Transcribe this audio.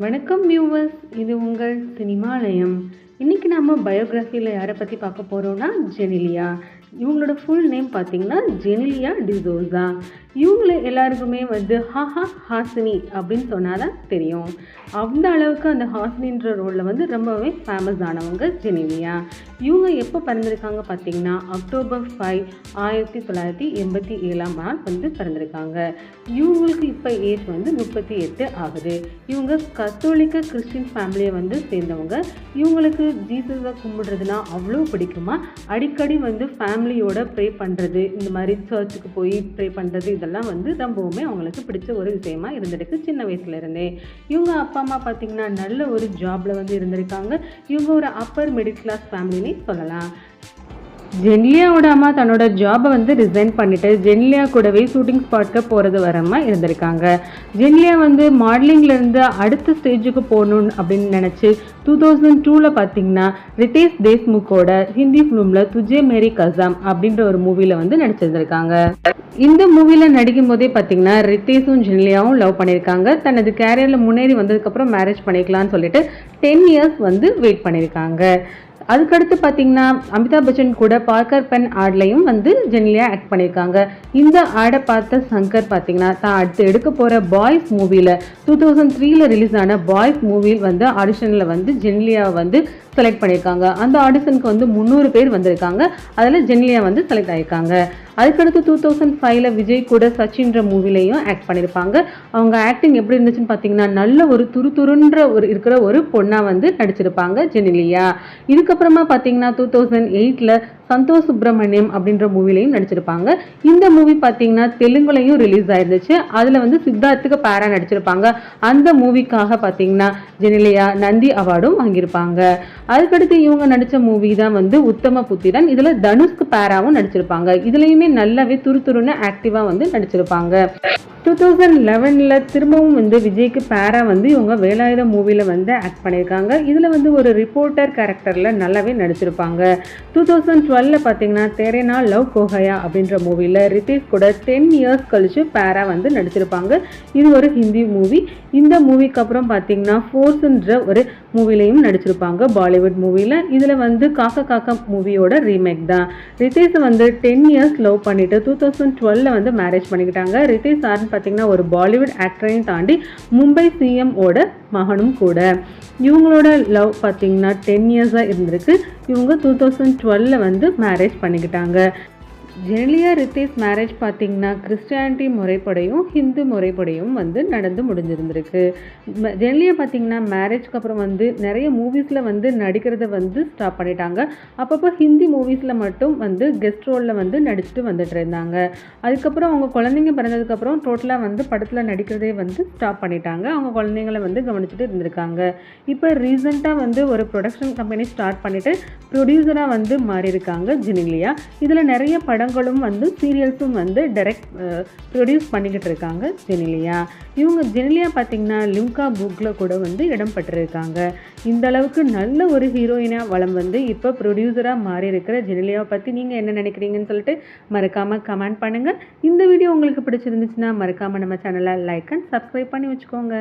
வணக்கம் வியூவர்ஸ், இது உங்கள் சினிமாலயம். இன்னைக்கு நம்ம பயோகிராஃபியில் யாரை பற்றி பார்க்க போகிறோம்னா ஜெனிலியா. இவங்களோட ஃபுல் நேம் பார்த்தீங்கன்னா ஜெனிலியா டிசோசா. இவங்கள எல்லாருக்குமே ஹாஹா ஹாசினி அப்படின்னு சொன்னால் தான் தெரியும். அந்த அளவுக்கு அந்த ஹாசினின்ற ரோலில் ரொம்பவே ஃபேமஸ் ஆனவங்க ஜெனிலியா. இவங்க எப்போ பிறந்திருக்காங்க பார்த்தீங்கன்னா அக்டோபர் 5, 1987 பிறந்திருக்காங்க. இவங்களுக்கு இப்போ ஏஜ் 38 ஆகுது. இவங்க கத்தோலிக்க கிறிஸ்டின் ஃபேமிலியை சேர்ந்தவங்க. இவங்களுக்கு ஜீசஸை கும்பிடுறதுனா அவ்வளோ பிடிக்குமா. அடிக்கடி ஃபேமிலியோட ப்ரே பண்ணுறது, இந்த மாதிரி சர்ச்சுக்கு போய் ப்ரே பண்ணுறது, இதெல்லாம் ரொம்பவுமே அவங்களுக்கு பிடிச்ச ஒரு விஷயமா இருந்திருக்கு சின்ன வயசுலேருந்தே. இவங்க அப்பா அம்மா பார்த்திங்கன்னா நல்ல ஒரு ஜாபில் இருந்திருக்காங்க. இவங்க ஒரு அப்பர் மிடில் கிளாஸ் ஃபேமிலினே சொல்லலாம். ஜெனிலியாவோட அம்மா தன்னோட ஜாபை ரிசைன் பண்ணிவிட்டு ஜெனிலியா கூடவே ஷூட்டிங் ஸ்பாட்க்கு போகிறது வரமாக இருந்திருக்காங்க. ஜெனிலியா மாடலிங்லேருந்து அடுத்த ஸ்டேஜுக்கு போகணுன்னு அப்படின்னு நினச்சி 2002 பார்த்தீங்கன்னா ரிதேஷ் தேஷ்முக்கோட ஹிந்தி ஃபிலிமில் துஜே மேரி கசாம் அப்படின்ற ஒரு மூவியில் நடிச்சிருந்திருக்காங்க. இந்த மூவியில் நடிக்கும் போதே பார்த்தீங்கன்னா ரிதேஷும் ஜெனிலியாவும் லவ் பண்ணியிருக்காங்க. தனது கேரியரில் முன்னேறி வந்ததுக்கப்புறம் மேரேஜ் பண்ணிக்கலாம்னு சொல்லிட்டு 10 இயர்ஸ் வெயிட் பண்ணியிருக்காங்க. அதுக்கடுத்து பார்த்தீங்கன்னா அமிதாப் பச்சன் கூட பார்க்கர் பென் ஆட்லையும் ஜெனிலியா ஆக்ட் பண்ணியிருக்காங்க. இந்த ஆடை பார்த்த சங்கர் பார்த்தீங்கன்னா தான் அடுத்து எடுக்க போகிற பாய்ஸ் மூவியில் 2003 ரிலீஸ் ஆன பாய்ஸ் மூவியில் ஆடிஷனில் ஜெனிலியாவை செலக்ட் பண்ணியிருக்காங்க. அந்த ஆடிஷனுக்கு 300 பேர் வந்திருக்காங்க. அதில் ஜெனிலியா செலக்ட் ஆகியிருக்காங்க. அதுக்கடுத்து 2005 விஜய் கூட சச்சின்ற மூவிலையும் ஆக்ட் பண்ணியிருப்பாங்க. அவங்க ஆக்டிங் எப்படி இருந்துச்சுன்னு பார்த்தீங்கன்னா நல்ல ஒரு துருதுருன்ற இருக்கிற ஒரு பொண்ணாக நடிச்சிருப்பாங்க ஜெனிலியா. இதுக்கப்புறமா பார்த்தீங்கன்னா 2008 சந்தோஷ் சுப்ரமணியம் அப்படின்ற மூவிலையும் நடிச்சிருப்பாங்க. இந்த மூவி பார்த்தீங்கன்னா தெலுங்குலையும் ரிலீஸ் ஆயிருந்துச்சு. அதில் சித்தார்த்துக்கு பேரா நடிச்சிருப்பாங்க. அந்த மூவிக்காக பார்த்தீங்கன்னா ஜெனிலியா நந்தி அவார்டும் வாங்கியிருப்பாங்க. அதுக்கடுத்து இவங்க நடித்த மூவி தான் உத்தம புத்திரன். இதில் தனுஷ்க்கு பேராவும் நடிச்சிருப்பாங்க. இதுலையுமே நல்லாவே துருதுருன்னு ஆக்டிவாக நடிச்சிருப்பாங்க. 2011 திரும்பவும் விஜய்க்கு பேரா இவங்க வேலாயுதம் மூவியில் ஆக்ட் பண்ணியிருக்காங்க. இதில் ஒரு ரிப்போர்ட்டர் கேரக்டரில் நல்லாவே நடிச்சிருப்பாங்க. 2012 பார்த்தீங்கன்னா தேரேனா லவ் கோஹயா அப்படின்ற மூவியில் ரிதேஷ் கூட 10 இயர்ஸ் கழிச்சு பேரா நடிச்சிருப்பாங்க. இது ஒரு ஹிந்தி மூவி. இந்த மூவிக்கு அப்புறம் பார்த்தீங்கன்னா ஃபோர்ஸ்ன்ற ஒரு மூவிலையும் நடிச்சிருப்பாங்க பாலிவுட் மூவியில். இதில் காக்கா காக்கா மூவியோட ரீமேக் தான். ரிதேஷை 10 இயர்ஸ் லவ் பண்ணிட்டு 2012 மேரேஜ் பண்ணிக்கிட்டாங்க. ரிதேஷ் பார்த்தீங்கன்னா ஒரு பாலிவுட் ஆக்டரையும் தாண்டி மும்பை சிஎம் ஓட மகனும் கூட. இவங்களோட லவ் பார்த்தீங்கன்னா 10 இயர்ஸாக இருந்திருக்கு. இவங்க 2012 மேரேஜ் பண்ணிக்கிட்டாங்க. ஜெனிலியா ரிதேஷ் மேரேஜ் பார்த்தீங்கன்னா கிறிஸ்டியானிட்டி முறைப்படையும் ஹிந்து முறைப்படையும் நடந்து முடிஞ்சிருந்திருக்கு. ஜெனிலியா பார்த்தீங்கன்னா மேரேஜ்க்கு அப்புறம் நிறைய மூவிஸில் நடிக்கிறத ஸ்டாப் பண்ணிட்டாங்க. அப்பப்போ ஹிந்தி மூவிஸில் மட்டும் கெஸ்ட் ரோலில் நடிச்சுட்டு வந்துட்டு இருந்தாங்க. அதுக்கப்புறம் அவங்க குழந்தைங்க பிறந்ததுக்கப்புறம் டோட்டலாக படத்தில் நடிக்கிறதே ஸ்டாப் பண்ணிட்டாங்க. அவங்க குழந்தைங்களை கவனிச்சுட்டு இருந்திருக்காங்க. இப்போ ரீசெண்டாக ஒரு ப்ரொடக்ஷன் கம்பெனி ஸ்டார்ட் பண்ணிவிட்டு ப்ரொடியூசராக மாறி இருக்காங்க ஜெனிலியா. இதில் நிறைய படங்களும் சீரியல்ஸும் டைரக்ட் ப்ரொடியூஸ் பண்ணிக்கிட்டு இருக்காங்க ஜெனிலியா. இவங்க ஜெனிலியா பார்த்தீங்கன்னா லிம்கா புக்கில் கூட இடம் பெற்றிருக்காங்க. இந்த அளவுக்கு நல்ல ஒரு ஹீரோயினாக வளம் இப்போ ப்ரொடியூசராக மாறி இருக்கிற ஜெனிலியாவை பற்றி நீங்கள் என்ன நினைக்கிறீங்கன்னு சொல்லிட்டு மறக்காமல் கமெண்ட் பண்ணுங்கள். இந்த வீடியோ உங்களுக்கு பிடிச்சிருந்துச்சுன்னா மறக்காமல் நம்ம சேனலை லைக் அண்ட் சப்ஸ்கிரைப் பண்ணி வச்சுக்கோங்க.